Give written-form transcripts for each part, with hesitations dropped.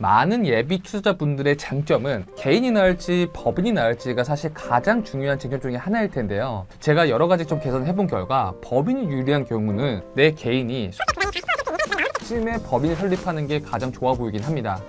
많은 예비 투자자분들의 장점은 개인이 나을지 법인이 나을지가 사실 가장 중요한 쟁점 중에 하나일 텐데요. 제가 여러 가지 좀 계산해 본 결과 법인이 유리한 경우는 내 개인이 쯤에 법인을 설립하는 게 가장 좋아 보이긴 합니다.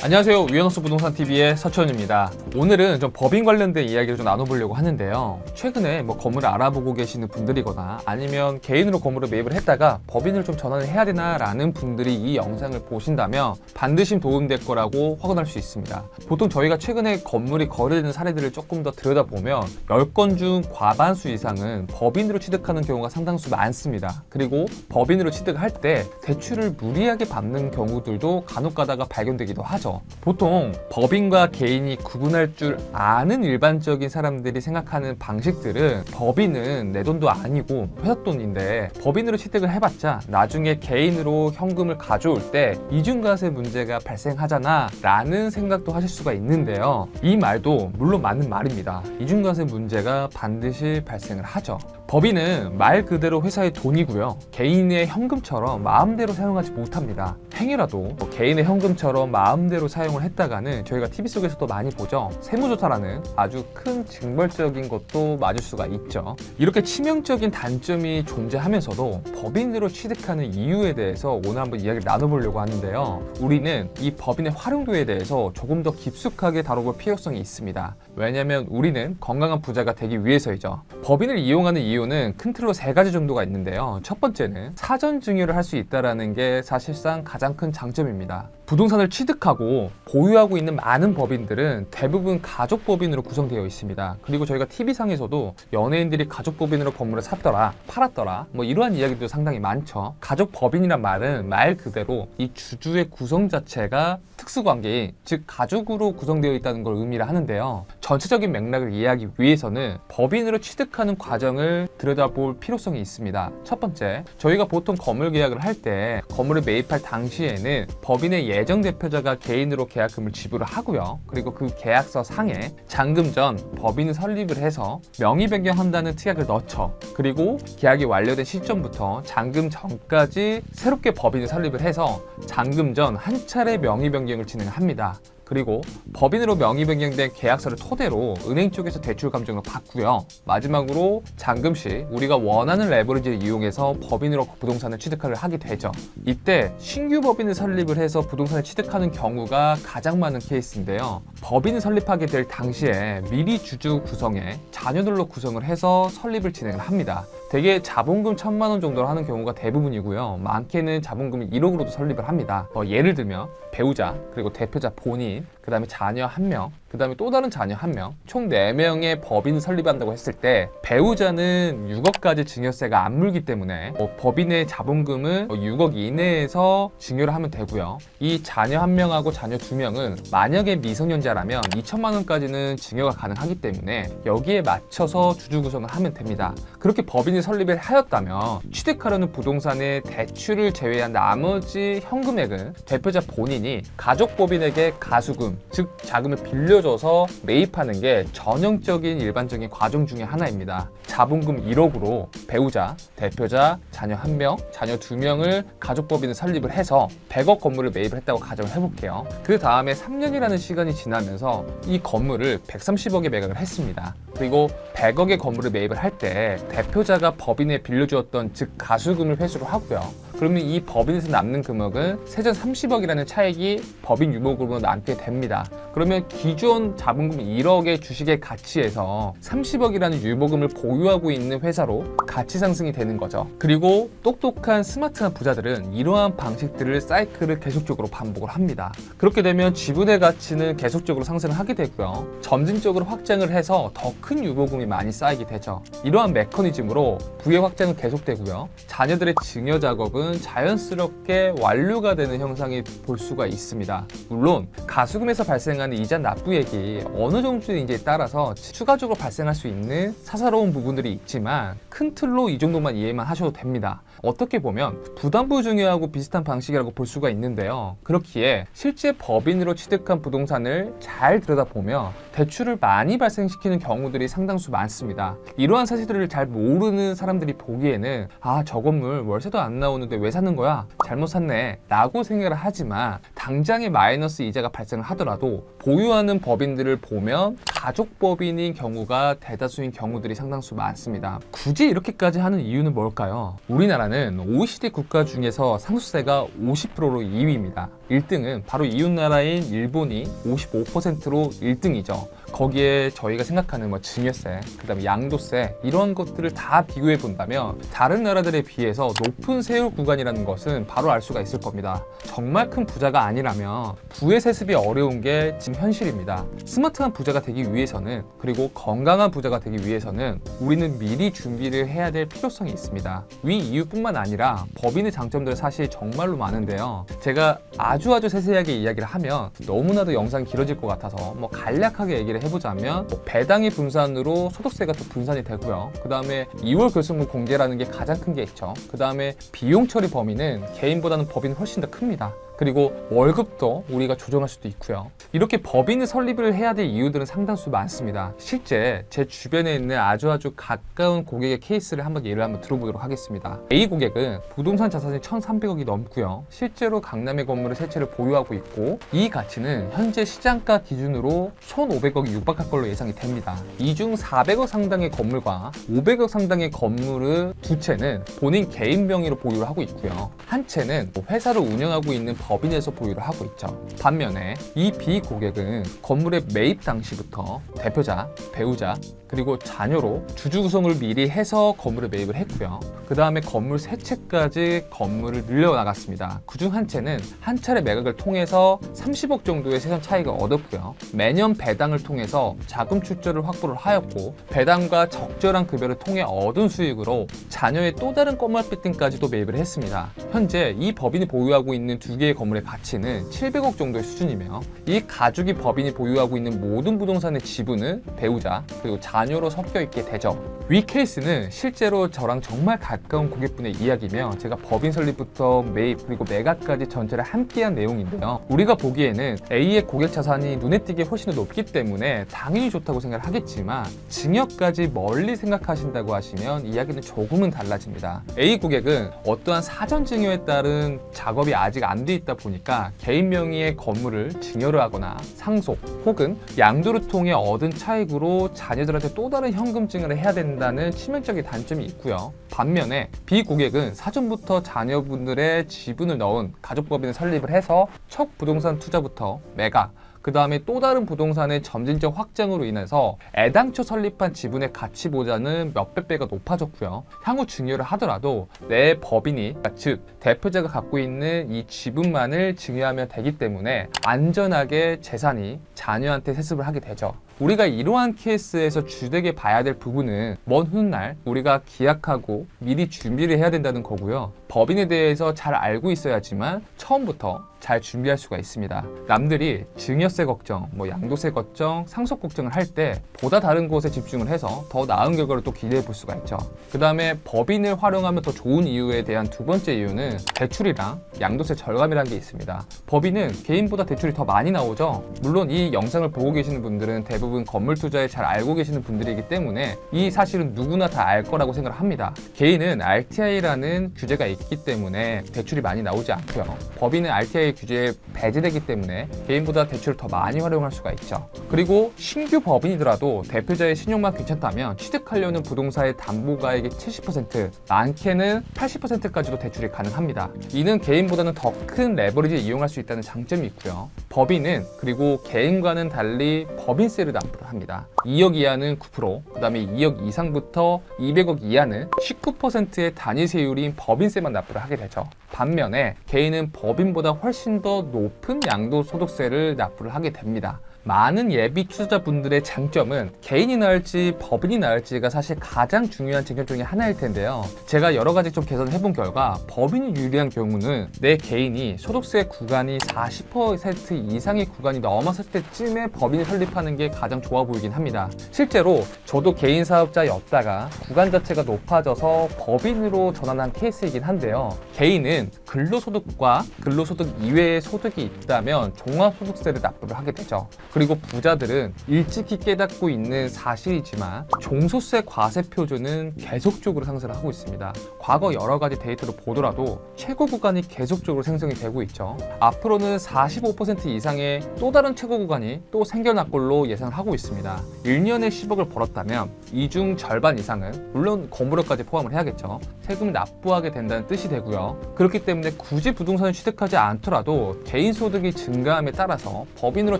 안녕하세요. 유연옥수 부동산TV의 서천입니다. 오늘은 좀 법인 관련된 이야기를 좀 나눠보려고 하는데요. 최근에 건물을 알아보고 계시는 분들이거나 아니면 개인으로 건물을 매입을 했다가 법인을 좀 전환을 해야 되나 라는 분들이 이 영상을 보신다면 반드시 도움될 거라고 확언할 수 있습니다. 보통 저희가 최근에 건물이 거래되는 사례들을 조금 더 들여다보면 10건 중 과반수 이상은 법인으로 취득하는 경우가 상당수 많습니다. 그리고 법인으로 취득할 때 대출을 무리하게 받는 경우들도 간혹 가다가 발견되기도 하죠. 보통 법인과 개인이 구분할 줄 아는 일반적인 사람들이 생각하는 방식들은 법인은 내 돈도 아니고 회사 돈인데 법인으로 취득을 해봤자 나중에 개인으로 현금을 가져올 때 이중과세 문제가 발생하잖아 라는 생각도 하실 수가 있는데요. 이 말도 물론 맞는 말입니다. 이중과세 문제가 반드시 발생을 하죠. 법인은 말 그대로 회사의 돈이고요. 개인의 현금처럼 마음대로 사용하지 못합니다. 행여라도 개인의 현금처럼 마음대로 사용을 했다가는 저희가 TV 속에서도 많이 보죠. 세무조사라는 아주 큰 징벌적인 것도 맞을 수가 있죠. 이렇게 치명적인 단점이 존재하면서도 법인으로 취득하는 이유에 대해서 오늘 한번 이야기를 나눠보려고 하는데요. 우리는 이 법인의 활용도에 대해서 조금 더 깊숙하게 다뤄볼 필요성이 있습니다. 왜냐하면 우리는 건강한 부자가 되기 위해서이죠. 법인을 이용하는 이유는 큰 틀로 3가지 정도가 있는데요. 첫 번째는 사전 증여를 할 수 있다는 게 사실상 가장 큰 장점입니다. 부동산을 취득하고 보유하고 있는 많은 법인들은 대부분 가족법인으로 구성되어 있습니다. 그리고 저희가 TV상에서도 연예인들이 가족법인으로 건물을 샀더라, 팔았더라 이러한 이야기도 상당히 많죠. 가족법인이란 말은 말 그대로 이 주주의 구성 자체가 특수관계인, 즉 가족으로 구성되어 있다는 걸 의미를 하는데요. 전체적인 맥락을 이해하기 위해서는 법인으로 취득하는 과정을 들여다볼 필요성이 있습니다. 첫 번째, 저희가 보통 건물 계약을 할 때 건물을 매입할 당시에는 법인의 예정 대표자가 개인으로 계약금을 지불을 하고요. 그리고 그 계약서 상에 잔금 전 법인을 설립을 해서 명의 변경한다는 특약을 넣죠. 그리고 계약이 완료된 시점부터 잔금 전까지 새롭게 법인을 설립을 해서 잔금 전 한 차례 명의 변경을 진행합니다. 그리고 법인으로 명의 변경된 계약서를 토대로 은행 쪽에서 대출 감정을 받고요. 마지막으로 잔금 시 우리가 원하는 레버리지를 이용해서 법인으로 부동산을 취득을 하게 되죠. 이때 신규 법인을 설립을 해서 부동산을 취득하는 경우가 가장 많은 케이스인데요. 법인을 설립하게 될 당시에 미리 주주 구성에 자녀들로 구성을 해서 설립을 진행을 합니다. 대개 자본금 1,000만 원 정도로 하는 경우가 대부분이고요. 많게는 자본금 1억으로도 설립을 합니다. 예를 들면 배우자, 그리고 대표자 본인, 그 다음에 자녀 1명, 그 다음에 또 다른 자녀 1명, 총 4명의 법인을 설립한다고 했을 때 배우자는 6억까지 증여세가 안 물기 때문에 법인의 자본금은 6억 이내에서 증여를 하면 되고요. 이 자녀 1명하고 자녀 2명은 만약에 미성년자라면 2천만 원까지는 증여가 가능하기 때문에 여기에 맞춰서 주주 구성을 하면 됩니다. 그렇게 법인이 설립을 하였다면 취득하려는 부동산의 대출을 제외한 나머지 현금액은 대표자 본인이 가족법인에게 가수금, 즉 자금을 빌려줘서 매입하는 게 전형적인 일반적인 과정 중에 하나입니다. 자본금 1억으로 배우자, 대표자, 자녀 1명, 자녀 2명을 가족법인을 설립을 해서 100억 건물을 매입을 했다고 가정을 해볼게요. 그 다음에 3년이라는 시간이 지나면서 이 건물을 130억에 매각을 했습니다. 그리고 100억의 건물을 매입을 할 때 대표자가 법인에 빌려주었던 즉 가수금을 회수를 하고요. 그러면 이 법인에서 남는 금액은 세전 30억이라는 차익이 법인 유보금으로 남게 됩니다. 그러면 기존 자본금 1억의 주식의 가치에서 30억이라는 유보금을 보유하고 있는 회사로 가치 상승이 되는 거죠. 그리고 똑똑한 스마트한 부자들은 이러한 방식들을 사이클을 계속적으로 반복을 합니다. 그렇게 되면 지분의 가치는 계속적으로 상승을 하게 되고요. 점진적으로 확장을 해서 더 큰 유보금이 많이 쌓이게 되죠. 이러한 메커니즘으로 부의 확장은 계속되고요. 자녀들의 증여 작업은 자연스럽게 완료가 되는 형상이 볼 수가 있습니다. 물론 가수금에서 발생하는 이자 납부액이 어느 정도인지에 따라서 추가적으로 발생할 수 있는 사사로운 부분들이 있지만 큰 틀로 이 정도만 이해만 하셔도 됩니다. 어떻게 보면 부담부 중요하고 비슷한 방식이라고 볼 수가 있는데요. 그렇기에 실제 법인으로 취득한 부동산을 잘 들여다보면 대출을 많이 발생시키는 경우들이 상당수 많습니다. 이러한 사실들을 잘 모르는 사람들이 보기에는 저 건물 월세도 안 나오는데 왜 사는 거야? 잘못 샀네 라고 생각을 하지만 당장의 마이너스 이자가 발생을 하더라도 보유하는 법인들을 보면 가족법인인 경우가 대다수인 경우들이 상당수 많습니다. 굳이 이렇게까지 하는 이유는 뭘까요? 우리나라는 OECD 국가 중에서 상속세가 50%로 2위입니다. 1등은 바로 이웃나라인 일본이 55%로 1등이죠. 거기에 저희가 생각하는 증여세, 그 다음에 양도세 이런 것들을 다 비교해 본다면 다른 나라들에 비해서 높은 세율 구간이라는 것은 바로 알 수가 있을 겁니다. 정말 큰 부자가 아니라면 부의 세습이 어려운 게 지금 현실입니다. 스마트한 부자가 되기 위해서는, 그리고 건강한 부자가 되기 위해서는 우리는 미리 준비를 해야 될 필요성이 있습니다. 위 이유뿐만 아니라 법인의 장점들 사실 정말로 많은데요. 제가 아주 세세하게 이야기를 하면 너무나도 영상이 길어질 것 같아서 간략하게 얘기를 해보자면 배당의 분산으로 소득세가 또 분산이 되고요. 그 다음에 2월 결손금 공제라는 게 가장 큰 게 있죠. 그 다음에 비용 처리 범위는 개인보다는 법인이 훨씬 더 큽니다. 그리고 월급도 우리가 조정할 수도 있고요. 이렇게 법인을 설립을 해야 될 이유들은 상당수 많습니다. 실제 제 주변에 있는 아주 가까운 고객의 케이스를 예를 들어보도록 하겠습니다. A 고객은 부동산 자산이 1,300억이 넘고요. 실제로 강남의 건물을 3채를 보유하고 있고 이 가치는 현재 시장가 기준으로 1,500억이 육박할 걸로 예상이 됩니다. 이 중 400억 상당의 건물과 500억 상당의 건물을 2채는 본인 개인 명의로 보유를 하고 있고요. 한 채는 회사를 운영하고 있는 법인에서 보유를 하고 있죠. 반면에 이 B 고객은 건물의 매입 당시부터 대표자, 배우자, 그리고 자녀로 주주 구성을 미리 해서 건물을 매입을 했고요. 그 다음에 건물 3채까지 건물을 늘려나갔습니다. 그중 한 채는 한 차례 매각을 통해서 30억 정도의 세전 차익을 얻었고요. 매년 배당을 통해서 자금 출처를 확보를 하였고 배당과 적절한 급여를 통해 얻은 수익으로 자녀의 또 다른 꼬마 빌딩까지도 매입을 했습니다. 현재 이 법인이 보유하고 있는 2개의 건물의 가치는 700억 정도의 수준이며 이 가족이 법인이 보유하고 있는 모든 부동산의 지분은 배우자 그리고 자녀로 섞여 있게 되죠. 위 케이스는 실제로 저랑 정말 가까운 고객분의 이야기며 제가 법인 설립부터 매입 그리고 매각까지 전체를 함께한 내용인데요. 우리가 보기에는 A의 고객 자산이 눈에 띄게 훨씬 더 높기 때문에 당연히 좋다고 생각을 하겠지만 증여까지 멀리 생각하신다고 하시면 이야기는 조금은 달라집니다. A 고객은 어떠한 사전 증여에 따른 작업이 아직 안 돼 있다 보니까 개인 명의의 건물을 증여를 하거나 상속 혹은 양도를 통해 얻은 차익으로 자녀들한테 또 다른 현금증을 해야 된다는 치명적인 단점이 있고요. 반면에 B 고객은 사전부터 자녀분들의 지분을 넣은 가족법인을 설립을 해서 첫 부동산 투자부터 매각, 그 다음에 또 다른 부동산의 점진적 확장으로 인해서 애당초 설립한 지분의 가치보다는 몇백 배가 높아졌고요. 향후 증여를 하더라도 내 법인이, 즉 대표자가 갖고 있는 이 지분만을 증여하면 되기 때문에 안전하게 재산이 자녀한테 세습을 하게 되죠. 우리가 이러한 케이스에서 주되게 봐야 될 부분은 먼 훗날 우리가 기약하고 미리 준비를 해야 된다는 거고요. 법인에 대해서 잘 알고 있어야지만 처음부터 잘 준비할 수가 있습니다. 남들이 증여세 걱정, 양도세 걱정, 상속 걱정을 할 때 보다 다른 곳에 집중을 해서 더 나은 결과를 또 기대해 볼 수가 있죠. 그 다음에 법인을 활용하면 더 좋은 이유에 대한 두 번째 이유는 대출이랑 양도세 절감이라는 게 있습니다. 법인은 개인보다 대출이 더 많이 나오죠. 물론 이 영상을 보고 계시는 분들은 대부분 건물 투자에 잘 알고 계시는 분들이기 때문에 이 사실은 누구나 다 알 거라고 생각을 합니다. 개인은 RTI라는 규제가 있기 때문에 대출이 많이 나오지 않고요. 법인은 RTI 규제에 배제되기 때문에 개인보다 대출을 더 많이 활용할 수가 있죠. 그리고 신규 법인이더라도 대표자의 신용만 괜찮다면 취득하려는 부동산의 담보가액의 70%, 많게는 80%까지도 대출이 가능합니다. 이는 개인보다는 더 큰 레버리지를 이용할 수 있다는 장점이 있고요. 법인은 그리고 개인과는 달리 법인세를 납부를 합니다. 2억 이하는 9%, 그 다음에 2억 이상부터 200억 이하는 19%의 단위세율인 법인세만 납부를 하게 되죠. 반면에 개인은 법인보다 훨씬 더 높은 양도소득세를 납부를 하게 됩니다. 많은 예비 투자자분들의 장점은 개인이 나을지 법인이 나을지가 사실 가장 중요한 쟁점 중에 하나일 텐데요. 제가 여러 가지 좀 개선을 해본 결과 법인이 유리한 경우는 내 개인이 소득세 구간이 40% 이상의 구간이 넘었을 때쯤에 법인을 설립하는 게 가장 좋아 보이긴 합니다. 실제로 저도 개인 사업자였다가 구간 자체가 높아져서 법인으로 전환한 케이스이긴 한데요. 개인은 근로소득과 근로소득 이외의 소득이 있다면 종합소득세를 납부를 하게 되죠. 그리고 부자들은 일찍이 깨닫고 있는 사실이지만 종소세 과세 표준은 계속적으로 상승을 하고 있습니다. 과거 여러 가지 데이터를 보더라도 최고 구간이 계속적으로 생성이 되고 있죠. 앞으로는 45% 이상의 또 다른 최고 구간이 또 생겨날 걸로 예상을 하고 있습니다. 1년에 10억을 벌었다면 이 중 절반 이상은 물론 거물료까지 포함을 해야겠죠. 세금을 납부하게 된다는 뜻이 되고요. 그렇기 때문에 굳이 부동산을 취득하지 않더라도 개인 소득이 증가함에 따라서 법인으로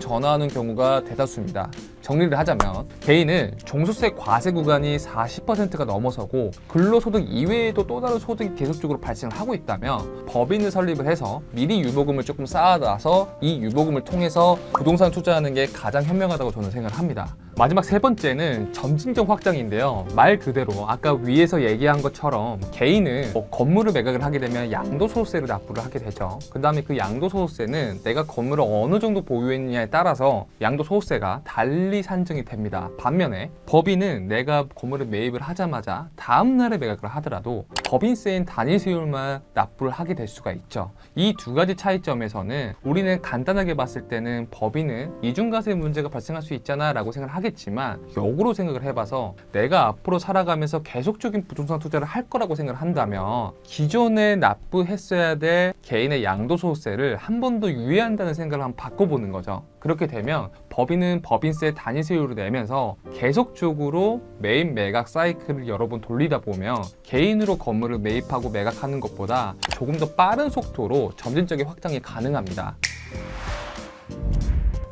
전환하는 경우가 대다수입니다. 정리를 하자면 개인은 종소세 과세 구간이 40%가 넘어서고 근로소득 이외에도 또 다른 소득이 계속적으로 발생을 하고 있다면 법인을 설립을 해서 미리 유보금을 조금 쌓아놔서 이 유보금을 통해서 부동산 투자하는 게 가장 현명하다고 저는 생각을 합니다. 마지막 세 번째는 점진적 확장인데요. 말 그대로 아까 위에서 얘기한 것처럼 개인은 건물을 매각을 하게 되면 양도소득세를 납부를 하게 되죠. 그 다음에 그 양도소득세는 내가 건물을 어느 정도 보유했느냐에 따라서 양도소득세가 달리 산정이 됩니다. 반면에 법인은 내가 건물을 매입을 하자마자 다음 날에 매각을 하더라도 법인세인 단위세율만 납부를 하게 될 수가 있죠. 이 두 가지 차이점에서는 우리는 간단하게 봤을 때는 법인은 이중과세 문제가 발생할 수 있잖아 라고 생각을 하겠지만 역으로 생각을 해봐서 내가 앞으로 살아가면서 계속적인 부동산 투자를 할 거라고 생각을 한다면 기존에 납부했어야 될 개인의 양도소득세를 한 번 더 유예한다는 생각을 한번 바꿔보는 거죠. 그렇게 되면 법인은 법인세 단위세율을 내면서 계속적으로 매입 매각 사이클을 여러 번 돌리다 보면 개인으로 건물을 매입하고 매각하는 것보다 조금 더 빠른 속도로 점진적인 확장이 가능합니다.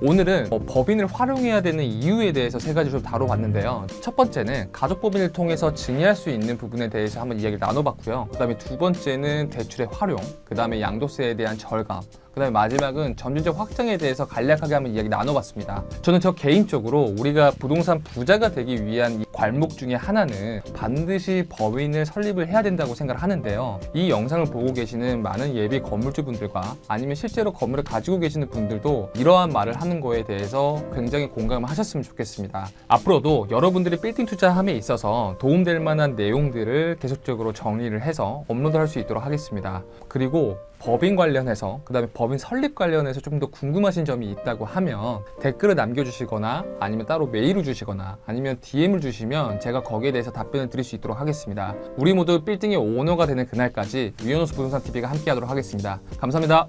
오늘은 법인을 활용해야 되는 이유에 대해서 세 가지 좀 다뤄봤는데요. 첫 번째는 가족법인을 통해서 증여할 수 있는 부분에 대해서 한번 이야기를 나눠봤고요. 그 다음에 두 번째는 대출의 활용, 그 다음에 양도세에 대한 절감, 그 다음에 마지막은 점진적 확장에 대해서 간략하게 한번 이야기 나눠봤습니다. 저는 저 개인적으로 우리가 부동산 부자가 되기 위한 이 괄목 중에 하나는 반드시 법인을 설립을 해야 된다고 생각을 하는데요. 이 영상을 보고 계시는 많은 예비 건물주분들과 아니면 실제로 건물을 가지고 계시는 분들도 이러한 말을 하는 거에 대해서 굉장히 공감을 하셨으면 좋겠습니다. 앞으로도 여러분들이 빌딩 투자함에 있어서 도움될 만한 내용들을 계속적으로 정리를 해서 업로드할 수 있도록 하겠습니다. 그리고 법인 관련해서 그 다음에 법인 설립 관련해서 좀 더 궁금하신 점이 있다고 하면 댓글을 남겨주시거나 아니면 따로 메일을 주시거나 아니면 DM을 주시면 제가 거기에 대해서 답변을 드릴 수 있도록 하겠습니다. 우리 모두 빌딩의 오너가 되는 그날까지 위너스 부동산 TV가 함께 하도록 하겠습니다. 감사합니다.